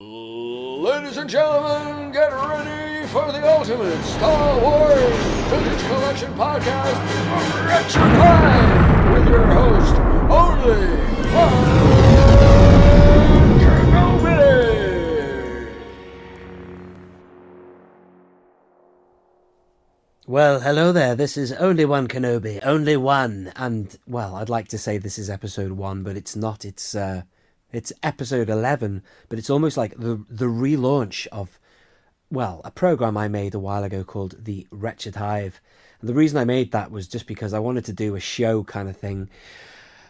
Ladies and gentlemen, get ready for the ultimate Star Wars Vintage Collection podcast, Wretched Hive, with your host, Only One Kenobi. Well, hello there. This is Only One Kenobi, only one, and well, I'd like to say this is episode 1, but it's not. It's episode 11, but it's almost like the relaunch of, well, a program I made a while ago called the Wretched Hive. And the reason I made that was just because I wanted to do a show kind of thing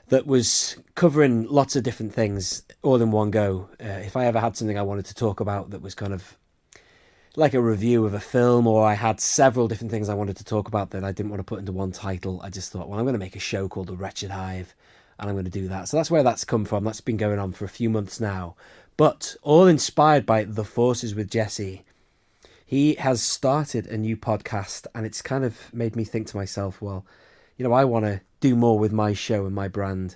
that was covering lots of different things all in one go. If I ever had something I wanted to talk about that was kind of like a review of a film, or I had several different things I wanted to talk about that I didn't want to put into one title, I just thought, well, I'm going to make a show called The Wretched Hive, and I'm going to do that. So that's where that's come from. That's been going on for a few months now, but all inspired by The Forces with Jesse. He has started a new podcast, and it's kind of made me think to myself, well, I want to do more with my show and my brand.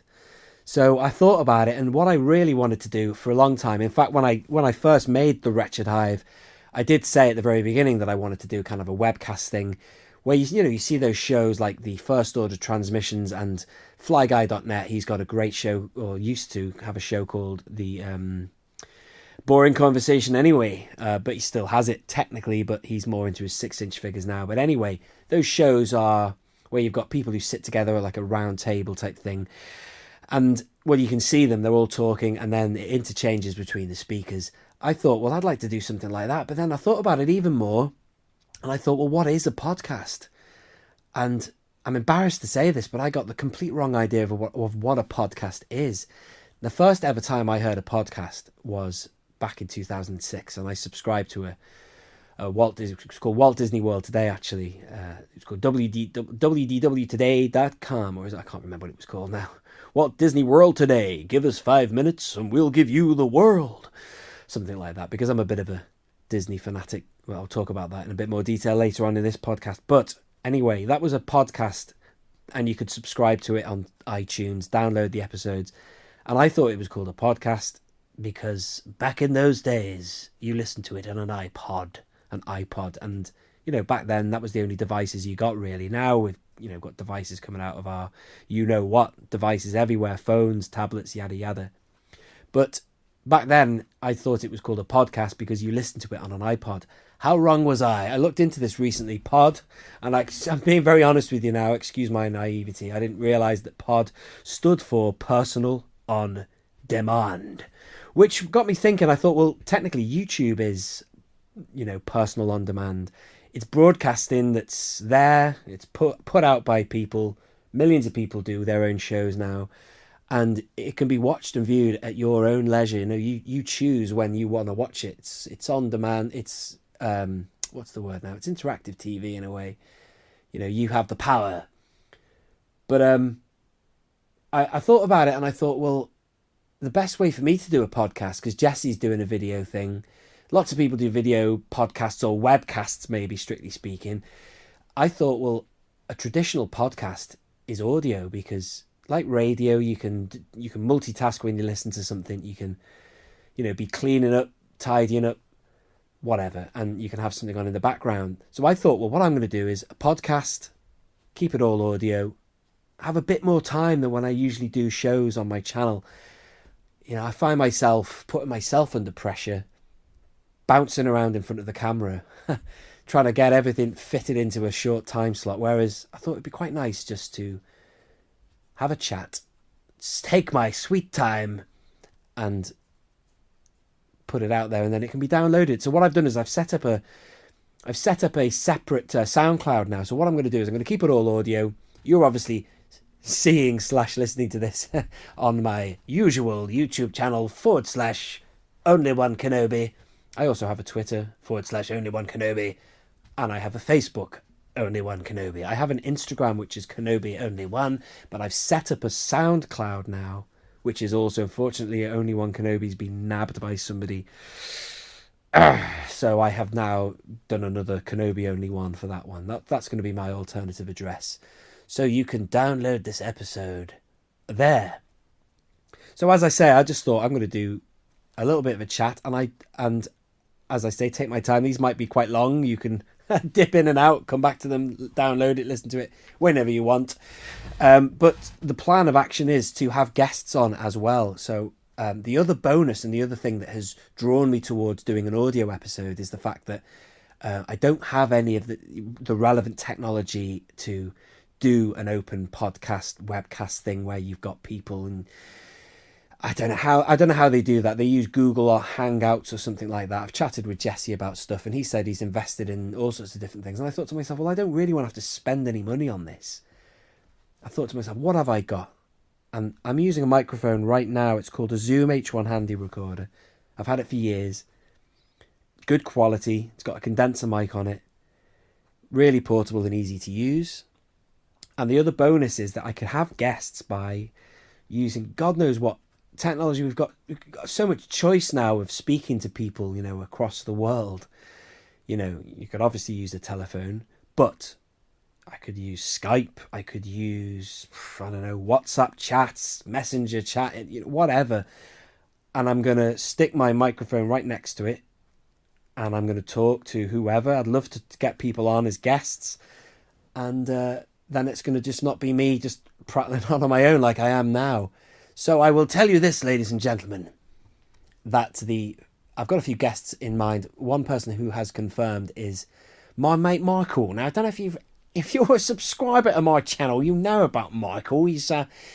So I thought about it, and what I really wanted to do for a long time, in fact, when I first made The Wretched Hive, I did say at the very beginning that I wanted to do kind of a webcast thing where you see those shows like the First Order Transmissions and FlyGuy.net. He's got a great show, or used to have a show called the Boring Conversation anyway, but he still has it technically, but he's more into his 6-inch figures now. But anyway, those shows are where you've got people who sit together like a round table type thing, and well, you can see them, they're all talking, and then it interchanges between the speakers. I thought, well, I'd like to do something like that. But then I thought about it even more. And I thought, well, what is a podcast? And I'm embarrassed to say this, but I got the complete wrong idea of what a podcast is. The first ever time I heard a podcast was back in 2006. And I subscribed to it's called Walt Disney World Today, actually. It's called wdwtoday.com, or I can't remember what it was called now. Walt Disney World Today. Give us 5 minutes and we'll give you the world. Something like that, because I'm a bit of a Disney fanatic. Well, I'll talk about that in a bit more detail later on in this podcast. But anyway, that was a podcast, and you could subscribe to it on iTunes, download the episodes. And I thought it was called a podcast because back in those days, you listened to it on an iPod. And, back then, that was the only devices you got, really. Now we've, got devices coming out of our you-know-what, devices everywhere, phones, tablets, yada, yada. But back then, I thought it was called a podcast because you listened to it on an iPod. How wrong was I? I looked into this recently, pod, and I'm being very honest with you now, excuse my naivety. I didn't realise that pod stood for Personal on Demand, which got me thinking. I thought, well, technically YouTube is, personal on demand. It's broadcasting that's there. It's put out by people. Millions of people do their own shows now. And it can be watched and viewed at your own leisure. You choose when you want to watch it. It's on demand. It's what's the word now? It's interactive TV in a way. You have the power. But I thought about it, and I thought, well, the best way for me to do a podcast, because Jesse's doing a video thing. Lots of people do video podcasts, or webcasts, maybe strictly speaking. I thought, well, a traditional podcast is audio, because like radio, you can multitask when you listen to something. You can, be cleaning up, tidying up, whatever, and you can have something on in the background. So I thought, well, what I'm going to do is a podcast, keep it all audio, have a bit more time than when I usually do shows on my channel. I find myself putting myself under pressure, bouncing around in front of the camera, trying to get everything fitted into a short time slot. Whereas I thought it'd be quite nice just to have a chat, take my sweet time, and put it out there, and then it can be downloaded. So what I've done is I've set up a separate SoundCloud now. So what I'm going to do is I'm going to keep it all audio. You're obviously seeing/listening to this on my usual YouTube channel /Only One Kenobi. I also have a Twitter /Only One Kenobi, and I have a Facebook Only One Kenobi. I have an Instagram which is Kenobi Only One, but I've set up a SoundCloud now, which is also, unfortunately, Only One Kenobi's been nabbed by somebody. So I have now done another Kenobi Only One for that one. That's going to be my alternative address. So you can download this episode there. So as I say, I just thought I'm going to do a little bit of a chat, and as I say, take my time. These might be quite long. You can dip in and out, come back to them, download it, listen to it whenever you want. But the plan of action is to have guests on as well. So the other bonus and the other thing that has drawn me towards doing an audio episode is the fact that I don't have any of the relevant technology to do an open podcast webcast thing where you've got people, and I don't know how they do that. They use Google or Hangouts or something like that. I've chatted with Jesse about stuff, and he said he's invested in all sorts of different things. And I thought to myself, well, I don't really want to have to spend any money on this. I thought to myself, what have I got? And I'm using a microphone right now. It's called a Zoom H1 Handy Recorder. I've had it for years. Good quality. It's got a condenser mic on it. Really portable and easy to use. And the other bonus is that I could have guests by using God knows what technology. We've got so much choice now of speaking to people, across the world. You could obviously use a telephone, but I could use Skype. I could use, WhatsApp chats, Messenger chat, whatever. And I'm going to stick my microphone right next to it. And I'm going to talk to whoever. I'd love to get people on as guests. And then it's going to just not be me just prattling on my own like I am now. So I will tell you this, ladies and gentlemen, that I've got a few guests in mind. One person who has confirmed is my mate Michael. Now, I don't know if you're a subscriber to my channel, you know about Michael. He's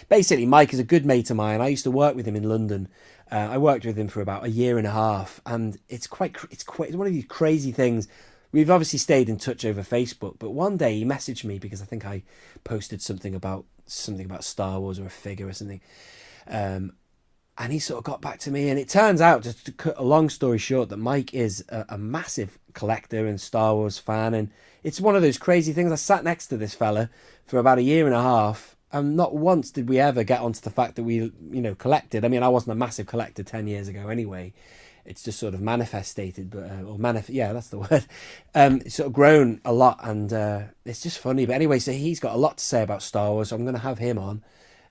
basically, Mike is a good mate of mine. I used to work with him in London. I worked with him for about a year and a half, and it's one of these crazy things. We've obviously stayed in touch over Facebook, but one day he messaged me because I think I posted something about Star Wars or a figure or something. And he sort of got back to me, and it turns out, just to cut a long story short, that Mike is a massive collector and Star Wars fan, and it's one of those crazy things. I sat next to this fella for about a year and a half, and not once did we ever get onto the fact that we, collected. I mean, I wasn't a massive collector 10 years ago anyway. It's just sort of manifested, yeah, that's the word. It's sort of grown a lot, and it's just funny. But anyway, so he's got a lot to say about Star Wars, so I'm going to have him on.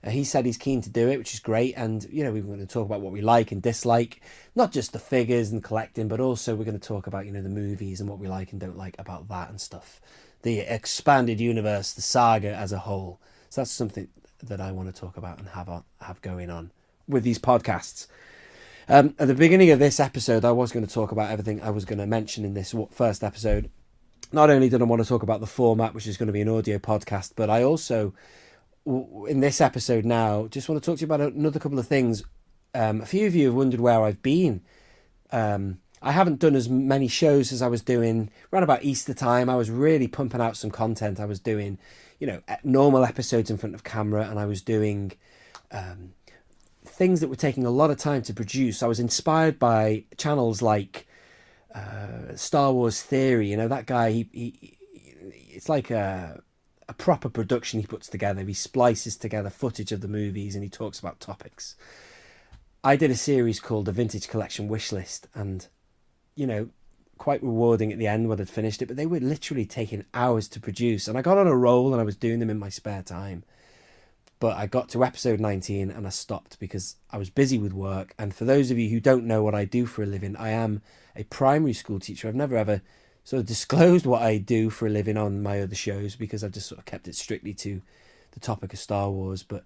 He said he's keen to do it, which is great. And, we're going to talk about what we like and dislike, not just the figures and collecting, but also we're going to talk about, the movies and what we like and don't like about that and stuff. The expanded universe, the saga as a whole. So that's something that I want to talk about and have going on with these podcasts. At the beginning of this episode, I was going to talk about everything I was going to mention in this first episode. Not only did I want to talk about the format, which is going to be an audio podcast, but I also, in this episode now, just want to talk to you about another couple of things. A few of you have wondered where I've been. I haven't done as many shows as I was doing around about Easter time. I was really pumping out some content. I was doing, normal episodes in front of camera, and I was doing things that were taking a lot of time to produce. I was inspired by channels like Star Wars Theory. That guy, he it's like a proper production he puts together. He splices together footage of the movies and he talks about topics. I did a series called The Vintage Collection Wishlist, and quite rewarding at the end when I'd finished it, but they were literally taking hours to produce, and I got on a roll and I was doing them in my spare time. But I got to episode 19 and I stopped because I was busy with work. And for those of you who don't know what I do for a living, I am a primary school teacher. I've never ever sort of disclosed what I do for a living on my other shows because I've just sort of kept it strictly to the topic of Star Wars. But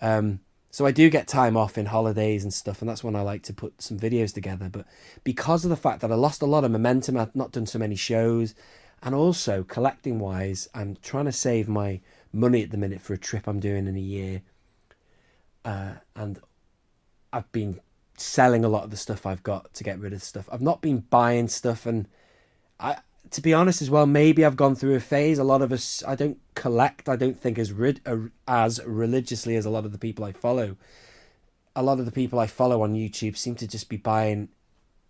so I do get time off in holidays and stuff, and that's when I like to put some videos together. But because of the fact that I lost a lot of momentum, I've not done so many shows, and also collecting wise, I'm trying to save my money at the minute for a trip I'm doing in a year, and I've been selling a lot of the stuff I've got to get rid of stuff. I've not been buying stuff, and to be honest as well, maybe I've gone through a phase. A lot of us, I don't collect, I don't think as religiously as a lot of the people I follow. A lot of the people I follow on YouTube seem to just be buying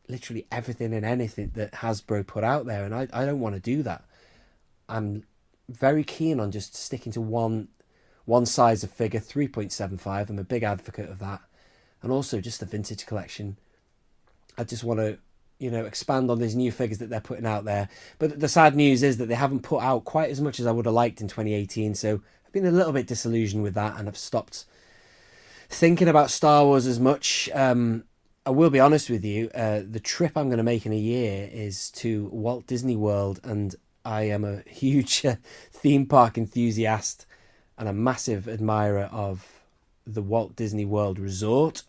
literally everything and anything that Hasbro put out there, and I don't want to do that. I'm very keen on just sticking to one size of figure, 3.75. I'm a big advocate of that. And also just the vintage collection. I just want to, expand on these new figures that they're putting out there. But the sad news is that they haven't put out quite as much as I would have liked in 2018. So I've been a little bit disillusioned with that, and I've stopped thinking about Star Wars as much. I will be honest with you, the trip I'm going to make in a year is to Walt Disney World, and I am a huge theme park enthusiast and a massive admirer of the Walt Disney World Resort,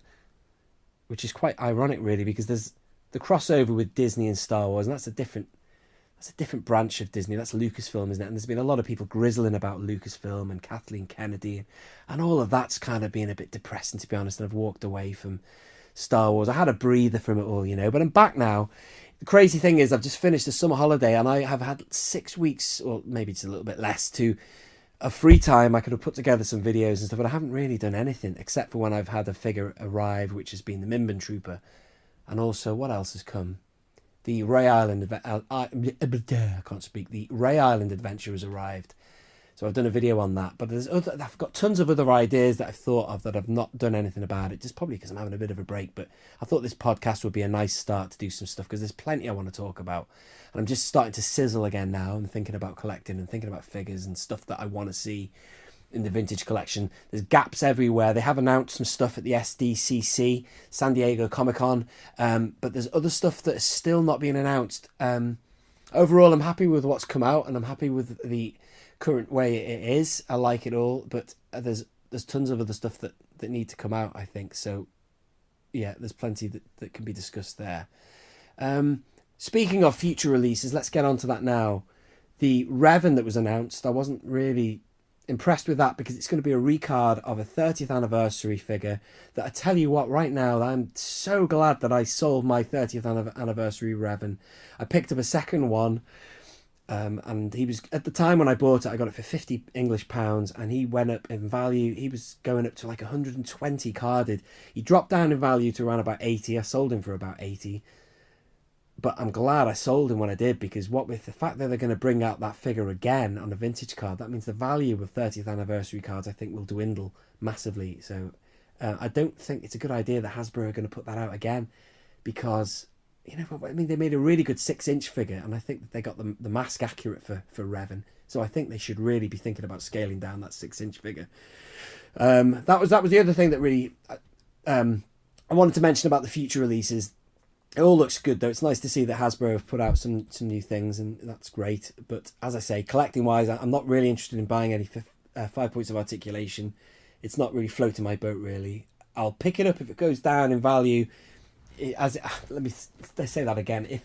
which is quite ironic, really, because there's the crossover with Disney and Star Wars, and that's a different branch of Disney. That's Lucasfilm, isn't it? And there's been a lot of people grizzling about Lucasfilm and Kathleen Kennedy, and all of that's kind of been a bit depressing, to be honest, and I've walked away from Star Wars. I had a breather from it all, but I'm back now. The crazy thing is I've just finished the summer holiday, and I have had 6 weeks, or maybe it's a little bit less, of free time. I could have put together some videos and stuff, but I haven't really done anything except for when I've had a figure arrive, which has been the Mimban Trooper. And also, what else has come? The Ray Island I can't speak. The Ray Island Adventure has arrived. So I've done a video on that. But I've got tons of other ideas that I've thought of that I've not done anything about it, just probably because I'm having a bit of a break. But I thought this podcast would be a nice start to do some stuff, because there's plenty I want to talk about. And I'm just starting to sizzle again now and thinking about collecting and thinking about figures and stuff that I want to see in the vintage collection. There's gaps everywhere. They have announced some stuff at the SDCC, San Diego Comic-Con, but there's other stuff that is still not being announced. Overall, I'm happy with what's come out, and I'm happy with the current way it is. I like it all, but there's tons of other stuff that need to come out, I think. So yeah, there's plenty that can be discussed there. Speaking of future releases, let's get on to that now. The Revan that was announced, I wasn't really impressed with that, because it's going to be a recard of a 30th anniversary figure that, I tell you what, right now I'm so glad that I sold my 30th anniversary Revan. I picked up a second one, and he was, at the time when I bought it, I got it for £50 and he went up in value. He was going up to like 120 carded. He dropped down in value to around about 80. I sold him for about 80. But I'm glad I sold him when I did, because what with the fact that they're going to bring out that figure again on a vintage card, that means the value of 30th anniversary cards, I think, will dwindle massively. So I don't think it's a good idea that Hasbro are going to put that out again, because, they made a really good 6-inch figure, and I think that they got the mask accurate for Revan. So I think they should really be thinking about scaling down that 6-inch figure. That was the other thing that really I wanted to mention about the future releases. It all looks good, though. It's nice to see that Hasbro have put out some new things, and that's great. But as I say, collecting-wise, I'm not really interested in buying any 5 points of articulation. It's not really floating my boat, really. I'll pick it up if it goes down in value. Let me say that again. If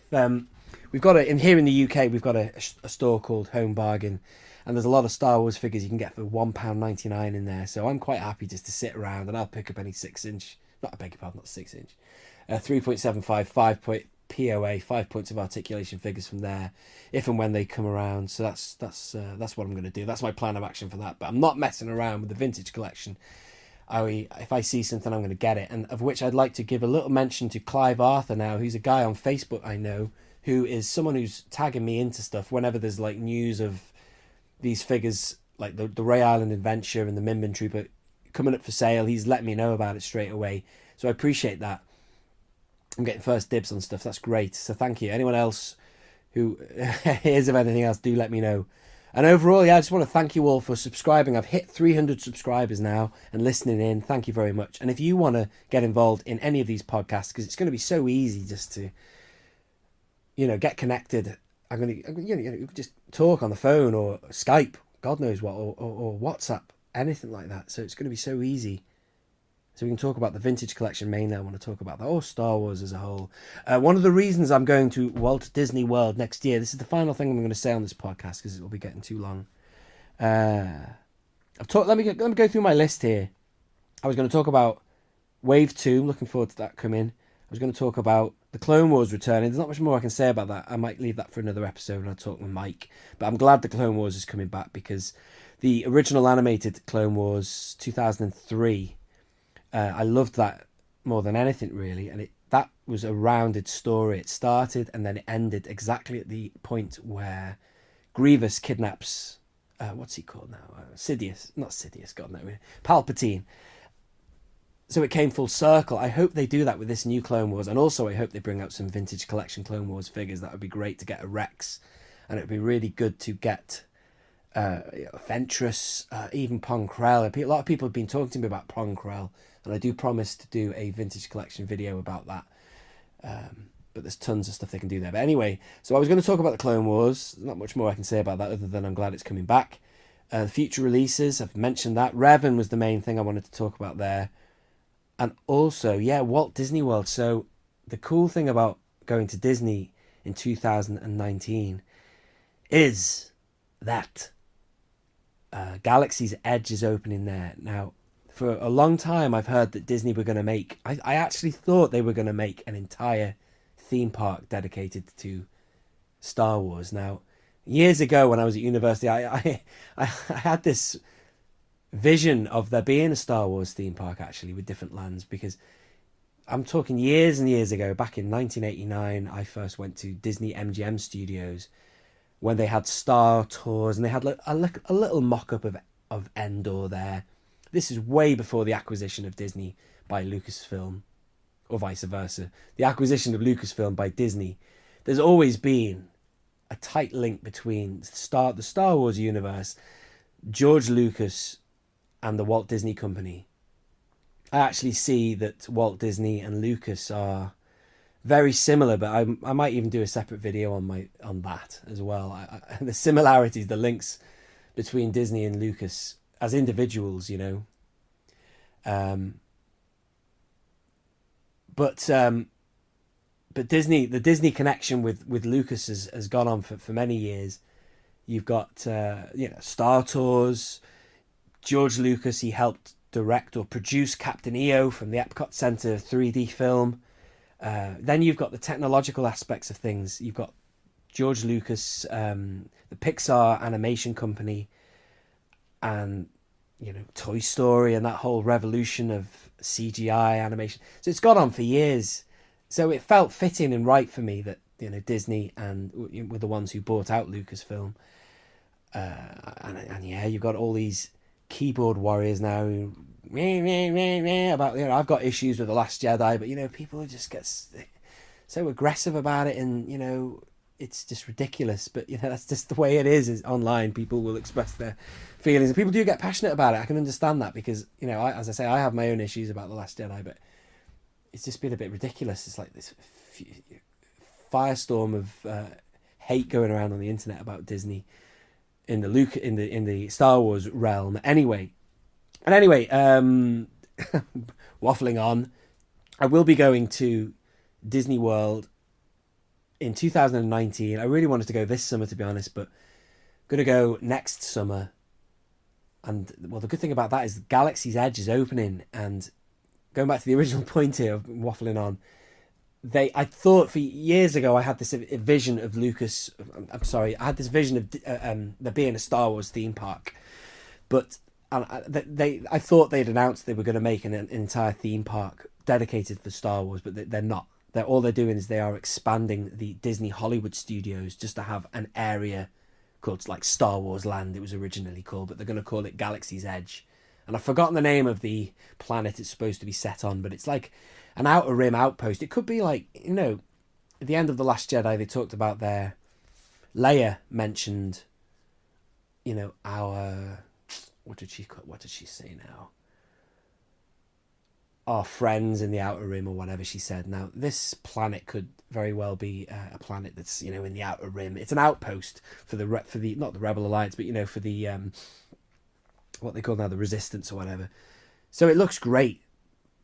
we've got here in the UK, we've got a store called Home Bargain, and there's a lot of Star Wars figures you can get for £1.99 in there. So I'm quite happy just to sit around, and I'll pick up any 6-inch. Not 6-inch. 3.75, 5-point POA, 5 points of articulation figures from there, if and when they come around. So that's what I'm going to do. That's my plan of action for that. But I'm not messing around with the vintage collection. If I see something, I'm going to get it. And of which I'd like to give a little mention to Clive Arthur now, who's a guy on Facebook I know, who is someone who's tagging me into stuff whenever there's like news of these figures, like the Ray Island Adventure and the Mimban Trooper coming up for sale. He's letting me know about it straight away. So I appreciate that. I'm getting first dibs on stuff. That's great. So thank you. Anyone else who hears of anything else, do let me know. And overall, I just want to thank you all for subscribing. I've hit 300 subscribers now and listening in. Thank you very much. And if you want to get involved in any of these podcasts, because it's going to be so easy just to, get connected. I'm going to, just talk on the phone or Skype, God knows what, or WhatsApp, anything like that. So it's going to be so easy. So we can talk about the vintage collection mainly. I want to talk about that, or Star Wars as a whole. One of the reasons I'm going to Walt Disney World next year, this is the final thing I'm going to say on this podcast, because it will be getting too long. Let me go through my list here. I was going to talk about Wave 2, looking forward to that coming. I was going to talk about the Clone Wars returning. There's not much more I can say about that. I might leave that for another episode and I'll talk with Mike. But I'm glad the Clone Wars is coming back, because the original animated Clone Wars 2003... I loved that more than anything, really, and that was a rounded story. It started and then it ended exactly at the point where Grievous kidnaps, what's he called now? Palpatine. So it came full circle. I hope they do that with this new Clone Wars, and also I hope they bring out some vintage collection Clone Wars figures. That would be great to get a Rex, and it would be really good to get Ventress, even Ponkrell. A lot of people have been talking to me about Ponkrell, and I do promise to do a vintage collection video about that. But there's tons of stuff they can do there. But anyway, so I was going to talk about the Clone Wars. Not much more I can say about that other than I'm glad it's coming back. Future releases, I've mentioned that. Revan was the main thing I wanted to talk about there. And also, Walt Disney World. So the cool thing about going to Disney in 2019 is that Galaxy's Edge is opening there. Now, for a long time, I've heard that Disney were going to make... I actually thought they were going to make an entire theme park dedicated to Star Wars. Now, years ago when I was at university, I had this vision of there being a Star Wars theme park, actually, with different lands, because I'm talking years and years ago. Back in 1989, I first went to Disney MGM Studios when they had Star Tours, and they had a little mock-up of Endor there. This is way before the acquisition of Disney by Lucasfilm, or vice versa. The acquisition of Lucasfilm by Disney. There's always been a tight link between the Star Wars universe, George Lucas, and the Walt Disney Company. I actually see that Walt Disney and Lucas are very similar, but I might even do a separate video on that as well. The similarities, the links between Disney and Lucas as individuals, you know. But Disney, the Disney connection with Lucas has gone on for many years. You've got Star Tours. George Lucas, he helped direct or produce Captain EO from the Epcot Center 3D film. Then you've got the technological aspects of things. You've got George Lucas, the Pixar animation company, and Toy Story and that whole revolution of CGI animation. So it's gone on for years. So it felt fitting and right for me that Disney and were the ones who bought out Lucasfilm. And you've got all these keyboard warriors now who about I've got issues with The Last Jedi, but people just get so aggressive about it, and it's just ridiculous. But that's just the way it is online. People will express their feelings, and people do get passionate about it. I can understand that because as I say, I have my own issues about The Last Jedi, but it's just been a bit ridiculous. It's like this firestorm of hate going around on the internet about Disney in the Star Wars realm. Anyway, waffling on. I will be going to Disney World in 2019. I really wanted to go this summer, to be honest, but I'm going to go next summer. And the good thing about that is Galaxy's Edge is opening. And going back to the original point here of waffling on, I thought for years ago I had this vision of Lucas. I had this vision of there being a Star Wars theme park, but I thought they'd announced they were going to make an entire theme park dedicated for Star Wars, but they're not. All they're doing is they are expanding the Disney Hollywood Studios just to have an area called like Star Wars Land. It was originally called, but they're going to call it Galaxy's Edge. And I've forgotten the name of the planet it's supposed to be set on, but it's like an Outer Rim outpost. It could be like, at the end of The Last Jedi, they talked about Leia mentioned, what did she say now? Our friends in the Outer Rim or whatever she said. Now, this planet could very well be a planet that's, in the Outer Rim. It's an outpost for the not the Rebel Alliance, but, for the, what they call now the Resistance or whatever. So it looks great.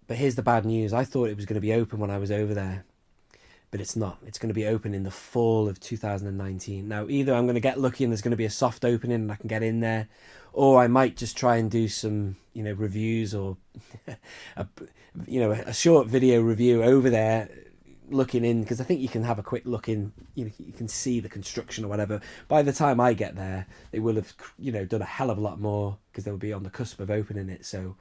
But here's the bad news. I thought it was going to be open when I was over there. But it's not. It's going to be open in the fall of 2019. Now, either I'm going to get lucky and there's going to be a soft opening and I can get in there, or I might just try and do some, reviews or, a short video review over there looking in, because I think you can have a quick look in, you can see the construction or whatever. By the time I get there, they will have, done a hell of a lot more because they'll be on the cusp of opening it. So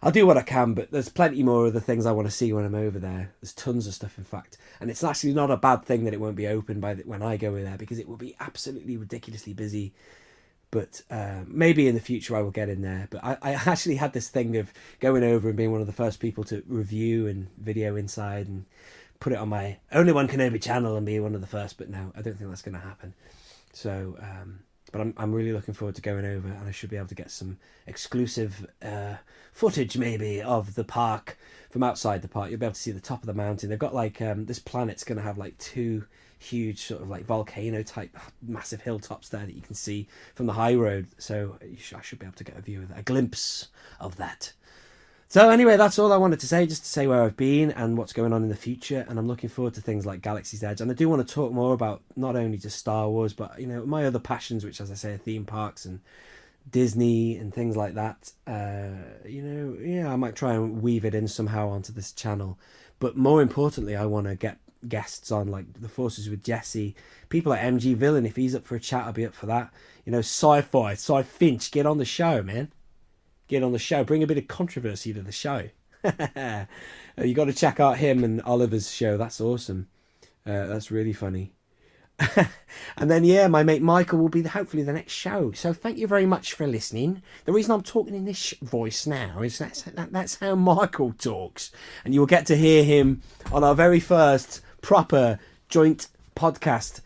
I'll do what I can, but there's plenty more of the things I want to see when I'm over there. There's tons of stuff, in fact. And it's actually not a bad thing that it won't be open when I go there, because it will be absolutely ridiculously busy. But maybe in the future I will get in there. But I actually had this thing of going over and being one of the first people to review and video inside and put it on my Only One Kenobi channel and be one of the first. But no, I don't think that's going to happen. So, But I'm really looking forward to going over, and I should be able to get some exclusive footage maybe of the park from outside the park. You'll be able to see the top of the mountain. They've got like this planet's going to have like 2 huge sort of like volcano type massive hilltops there that you can see from the high road. So I should be able to get a view of that, a glimpse of that. So anyway, that's all I wanted to say, just to say where I've been and what's going on in the future. And I'm looking forward to things like Galaxy's Edge. And I do want to talk more about not only just Star Wars, but, you know, my other passions, which, as I say, are theme parks and Disney and things like that. You know, yeah, I might try and weave it in somehow onto this channel. But more importantly, I want to get guests on, like The Forces with Jesse. People like MG Villain, if he's up for a chat, I'll be up for that. You know, Sci-Fi, Cy Finch, get on the show, man. Get on the show, bring a bit of controversy to the show. You got to check out him and Oliver's show. That's awesome. That's really funny. And then, yeah, my mate Michael will be hopefully the next show. So thank you very much for listening. The reason I'm talking in this voice now is that's how Michael talks. And you'll get to hear him on our very first proper joint podcast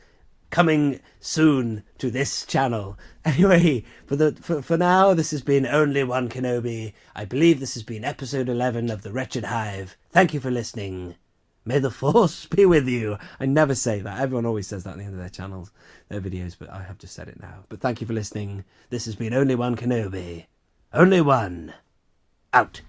coming soon to this channel. Anyway, for now, this has been Only One Kenobi. I believe this has been episode 11 of the Wretched Hive. Thank you for listening. May the Force be with you. I never say that. Everyone always says that at the end of their channels, their videos, but I have just said it now. But thank you for listening. This has been Only One Kenobi. Only one. Out.